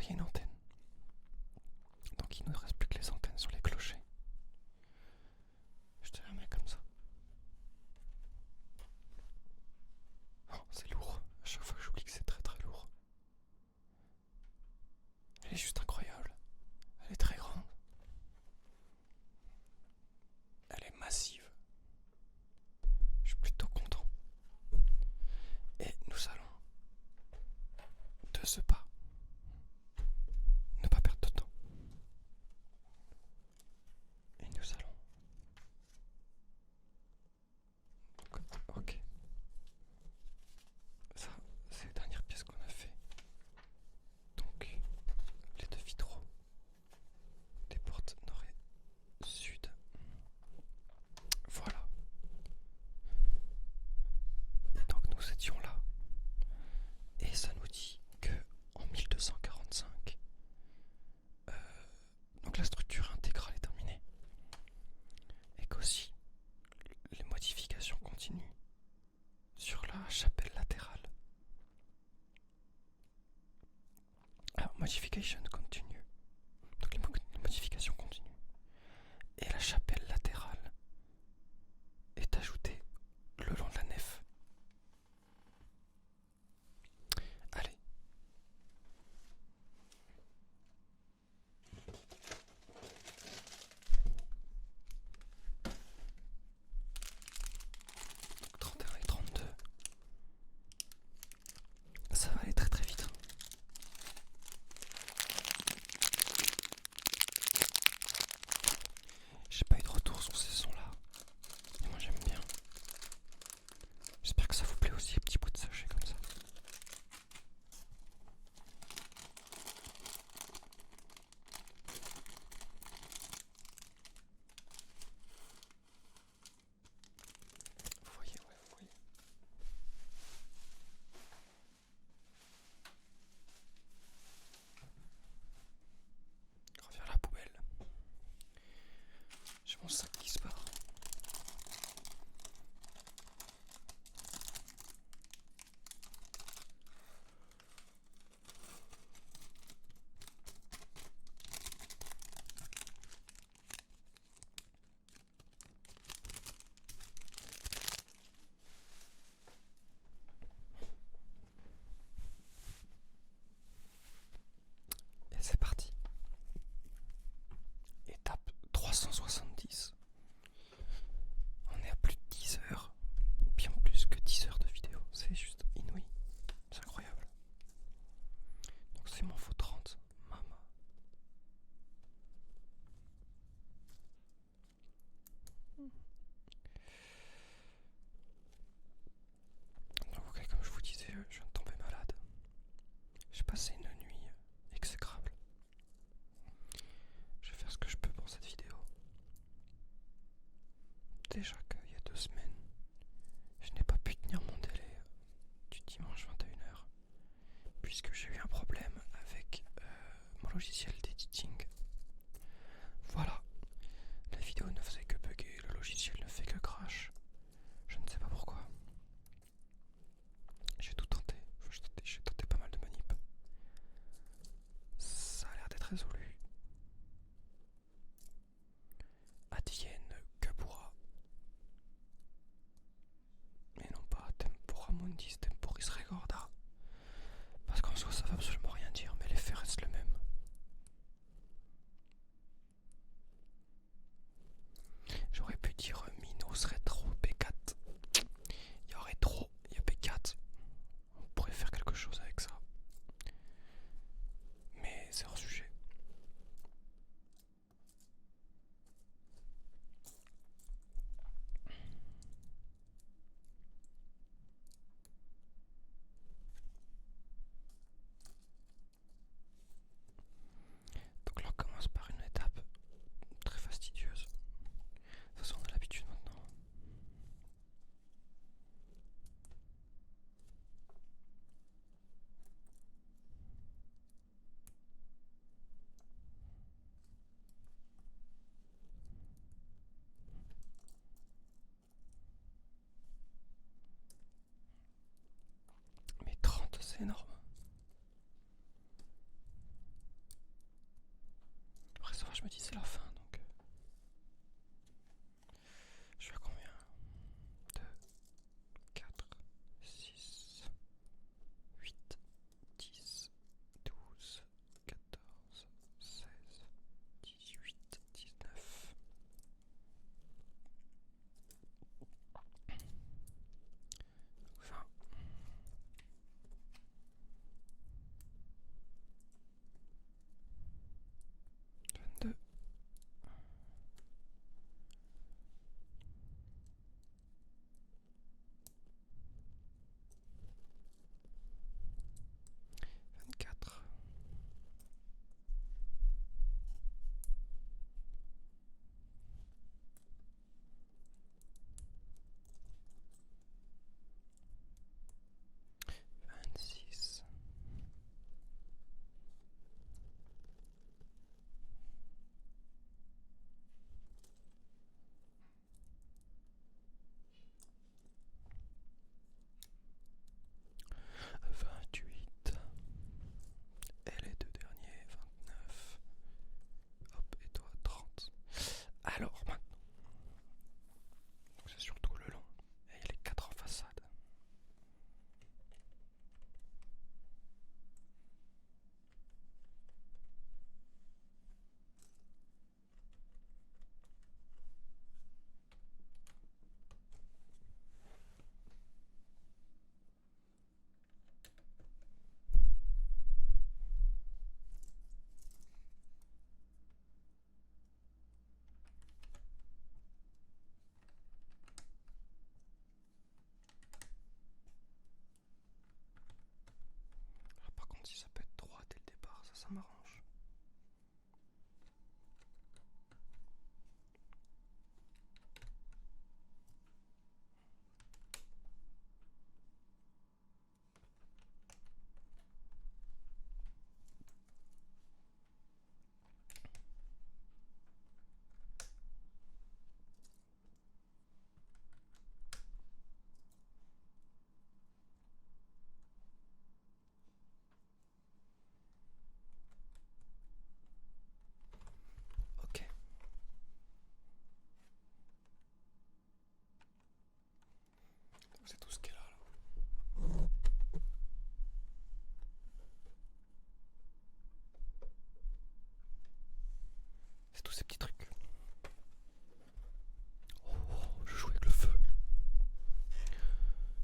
y a une antenne. Donc il ne reste plus que les antennes sur les clochers. Je te la mets comme ça. Oh, c'est lourd. À chaque fois que j'oublie que c'est très très lourd. Elle est juste incroyable. Elle est très grande. Elle est massive. Je suis plutôt content. Et nous allons de ce pas ne pas perdre de temps. Et nous allons. Ok. Ça, c'est les dernières pièces qu'on a fait. Donc, les deux vitraux des portes nord et sud. Voilà. Et donc nous étions là. Et ça nous dit que en 1245, donc la structure intégrale est terminée. Et qu'aussi les modifications continuent sur la chapelle latérale. Alors, modification continue. Donc les modifications continuent. Et la chapelle latérale est ajoutée le long de la nef. Allez. Donc 31 et 32. Ça va aller très très vite. J'ai pas eu de retour sur ces sons-là. Et moi j'aime bien. J'espère que ça vous plaît aussi, les petits bouts de sachet comme ça. Vous voyez, ouais, vous voyez. Je reviens à la poubelle. J'ai mon sac qui se barre. Et c'est parti. Étape 370. On est à plus de 10 heures. Bien plus que 10 heures de vidéo. C'est juste inouï. C'est incroyable. Donc il m'en faut 30. Maman. Donc ok, comme je vous disais, je viens de tomber malade. J'ai passé une nuit exécrable. Je vais faire ce que je peux pour cette vidéo. Déjà qu'il y a 2 semaines, je n'ai pas pu tenir mon délai du dimanche 21h puisque j'ai eu un problème avec mon logiciel d'editing. Voilà, la vidéo ne faisait que bugger, le logiciel ne fait que crash. Je ne sais pas pourquoi. J'ai tout tenté, j'ai tenté pas mal de manips. Ça a l'air d'être résolu. Advienne que pourra. Et non pas tempora mundis temporis recorda. Parce qu'en soi ça veut absolument rien dire, mais l'effet reste le même. J'aurais pu dire Minos Retro P4. Il y a Retro, il y a P4. On pourrait faire quelque chose avec ça. Mais c'est hors sujet. Donc là on commence par une étape très fastidieuse. De toute façon on a l'habitude maintenant. Mais 30 c'est énorme. ça m'arrange. Ok. C'est tout ce qu'elle a là. C'est tous ces petits trucs. Oh, je joue avec le feu.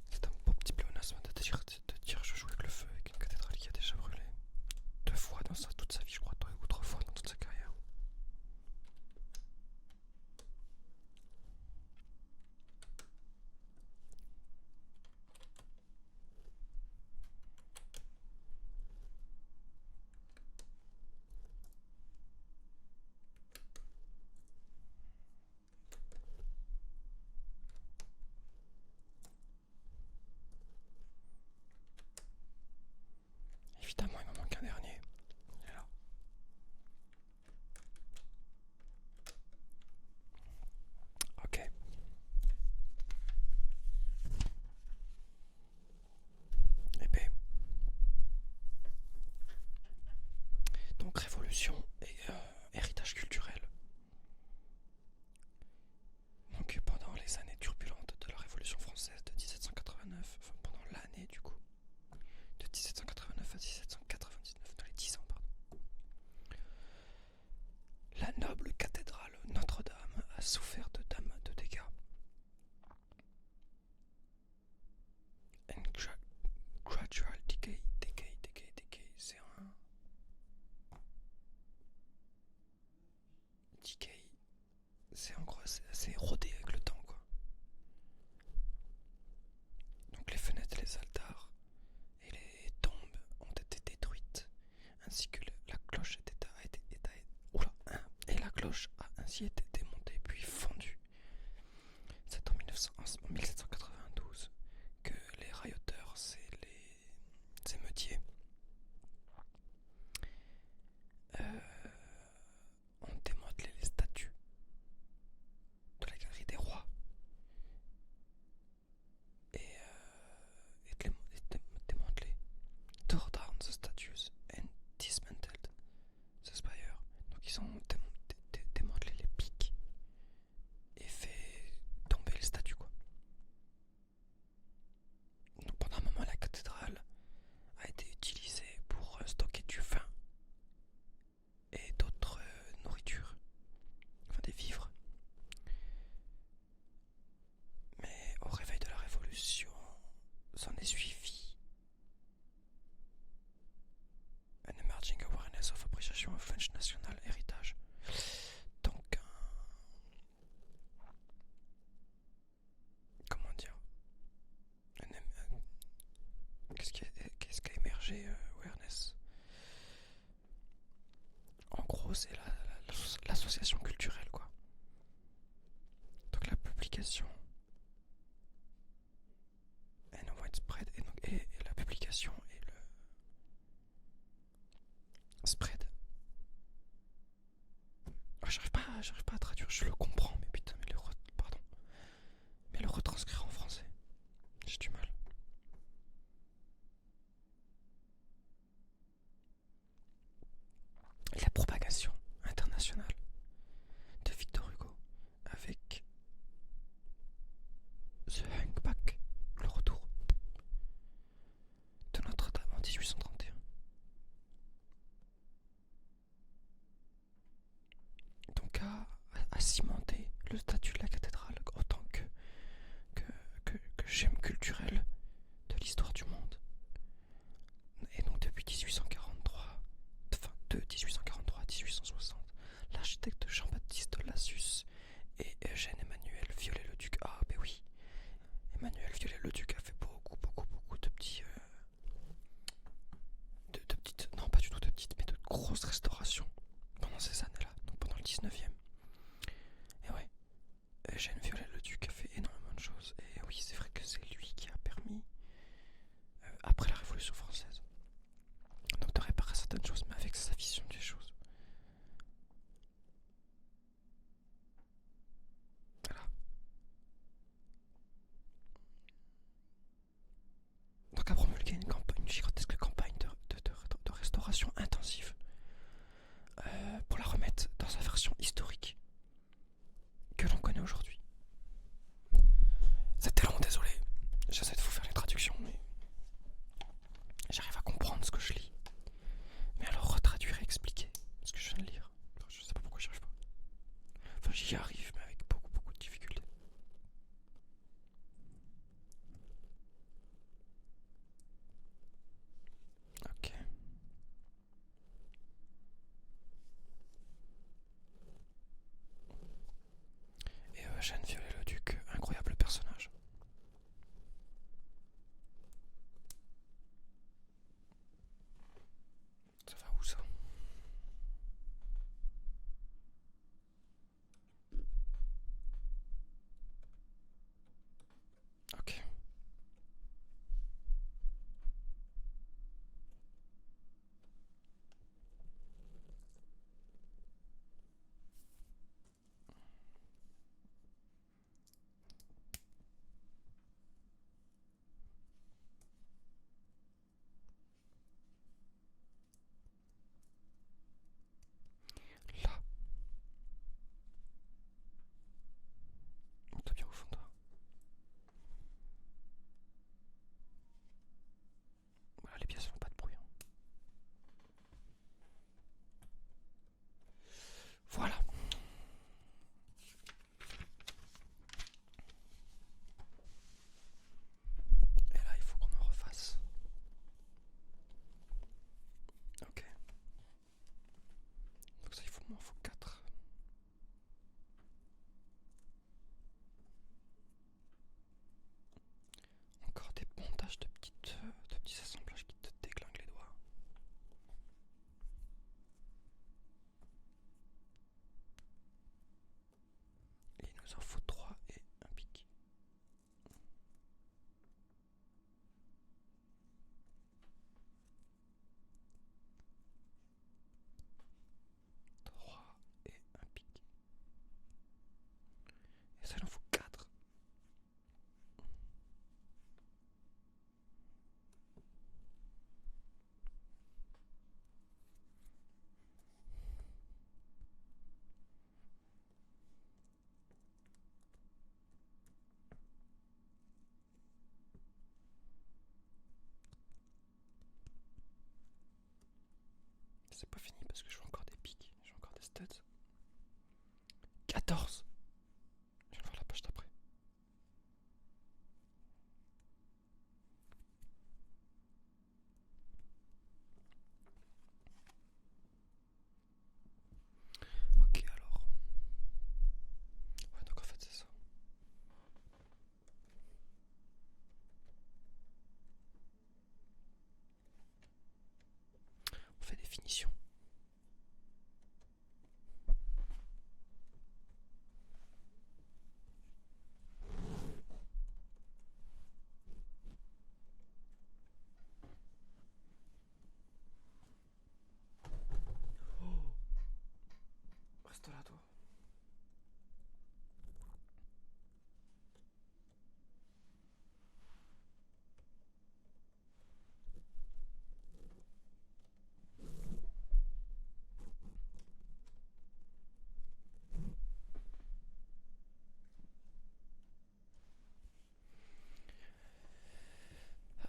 C'est un beau petit pléonasme de dire je joue avec le feu avec une cathédrale qui a déjà brûlé 2 fois dans toute sa vie, je crois, 2 ou 3 fois dans toute sa carrière. Évidemment, il m'en manque un dernier. Il est là. Ok. Et B. Donc révolution et héritage culturel. Donc pendant les années turbulentes de la Révolution française de 1789, enfin pendant l'année du coup, de 1789 à 1799, dans les 10 ans, pardon, la noble cathédrale Notre-Dame a souffert de dégâts. And gradual decay, c'est un decay, c'est en gros c'est érodé avec le temps quoi. Donc les fenêtres, les altars et les tombes ont été détruites, ainsi que la cloche et la cloche a ainsi été démontée puis fondue. C'est en 1792 que les rioteurs, c'est les émeutiers, ont démantelé les statues de la galerie des rois et démantelé, tore down the statues and dismantled the spire. Donc ils ont démantelé les pics et fait tomber les statues quoi. Donc pendant un moment la cathédrale a été utilisée pour stocker du vin et d'autres nourritures, enfin des vivres. Mais au réveil de la Révolution, s'en est suivi an emerging awareness of appreciation of French national heritage. Donc comment dire, qu'est-ce qui a émergé awareness. En gros, c'est l'association culturelle quoi. Donc la publication and widespread et la publication et le spread. Oh, j'arrive pas à traduire, je le comprends, mais putain, mais le retranscrire en français, j'ai du mal. La propagation internationale de Victor Hugo avec The Hunchback, le retour de Notre-Dame en 1831. Donc à cimenter le statut de la cathédrale autant que gemme culturelle de l'histoire du monde. Et donc depuis 1843, de 1843 à 1860, l'architecte Jean-Baptiste Lassus et Eugène Emmanuel Viollet-le-Duc. Ah ben oui, Emmanuel Viollet-le-Duc a fait beaucoup de petits... de petites... Non, pas du tout de petites, mais de Ok. Là. T'as bien au fond de toi. Voilà, les pièces font pas de bruit, hein. Voilà. Et là, il faut qu'on en refasse. Ok. Donc ça, m'en faut 4. Encore des montages de petits assemblages qui te déglinguent les doigts. Et il nous en faut 3 et un pic. 3 et un pic. Et ça, il en faut 4. C'est pas fini parce que je veux encore des pics, je veux encore des studs. 14. Je vais voir la page d'après. Ok, alors. Ouais, donc en fait, c'est ça. On fait des finitions. Oh, reste là, toi.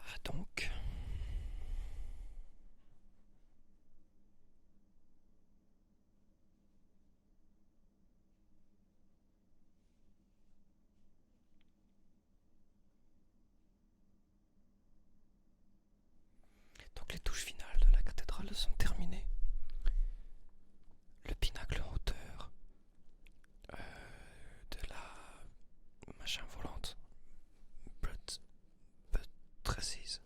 Ah, donc les touches finales de la cathédrale sont terminées. Le pinacle en hauteur de la machin volante, Buttresses,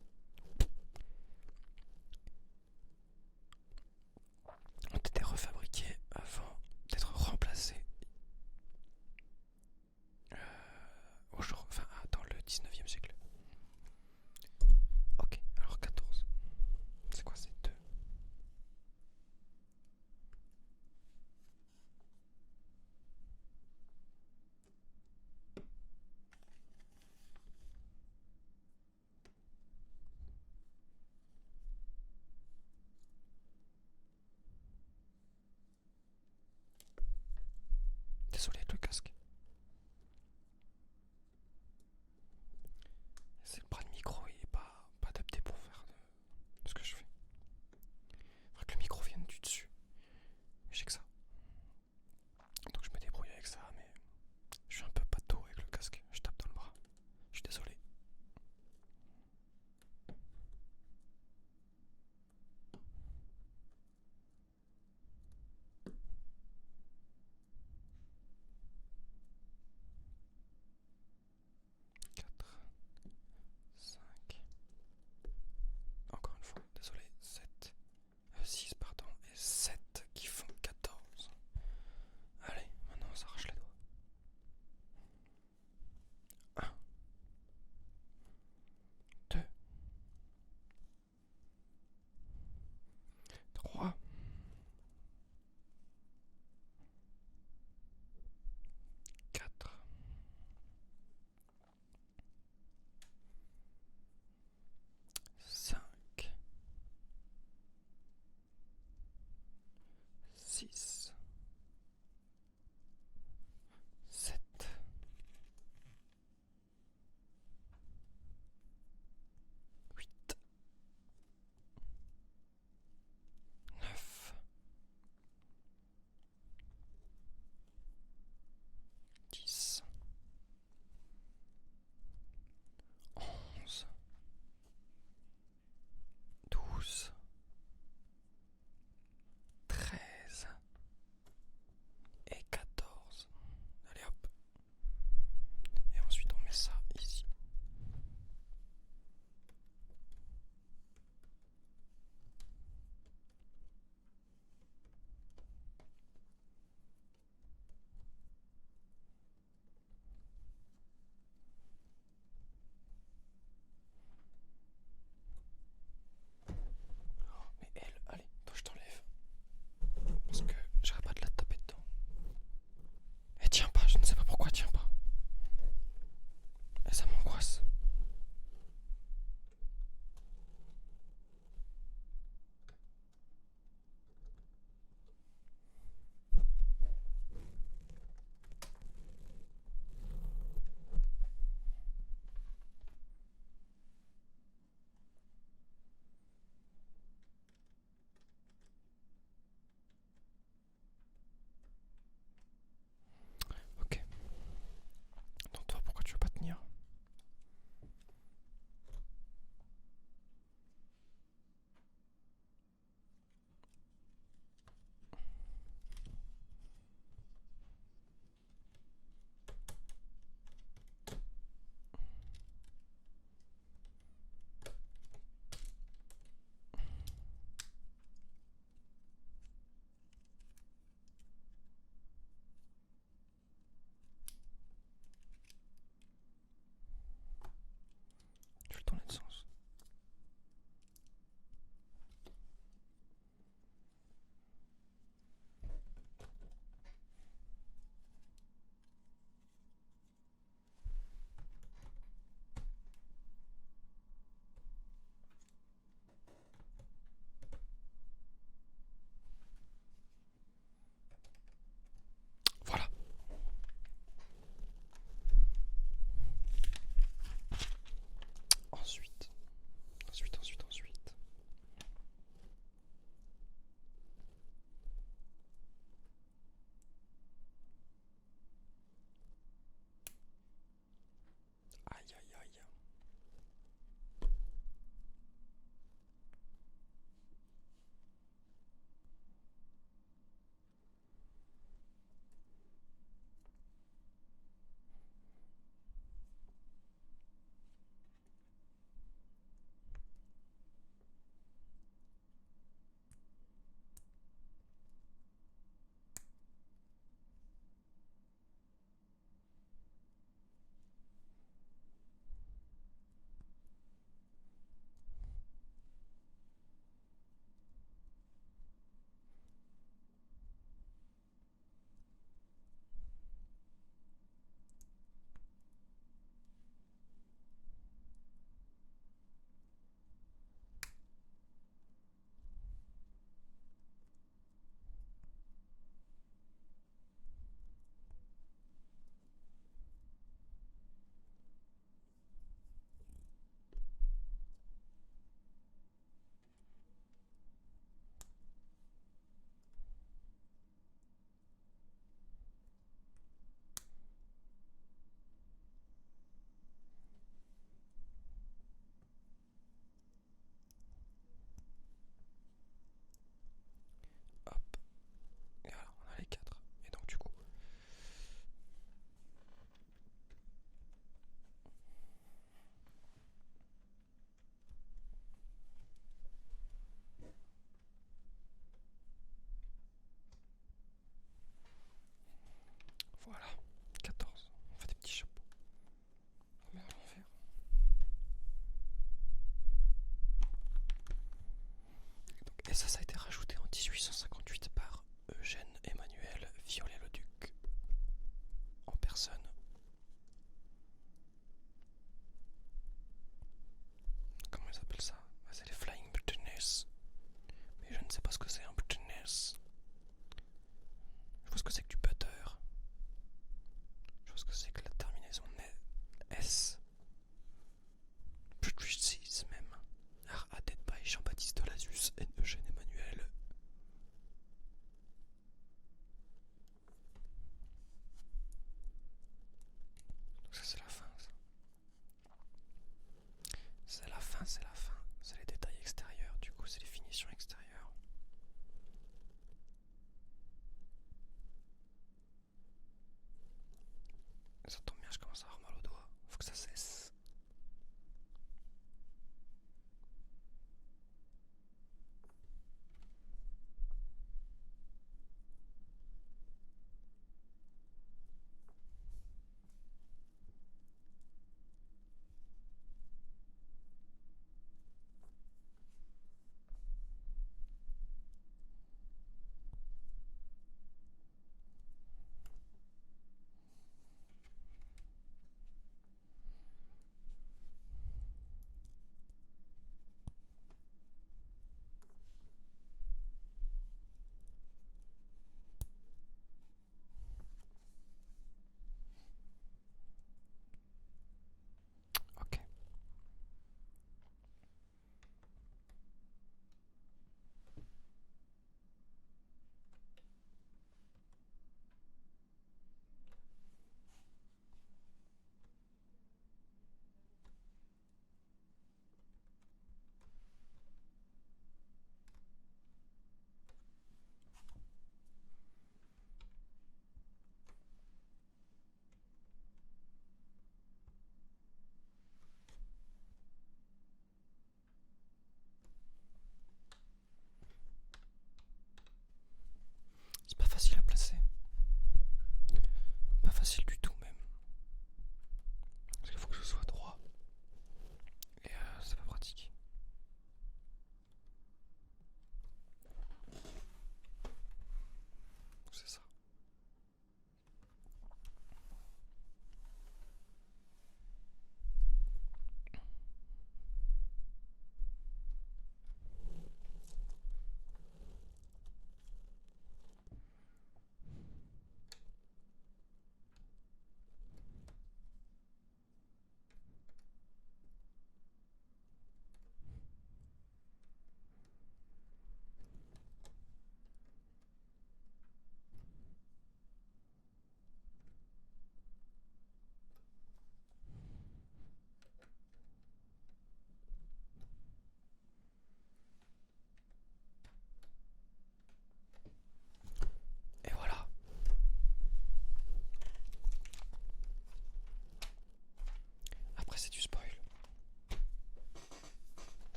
6, 7, 8, 9, 10, 11, 12, 13,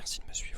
merci de me suivre.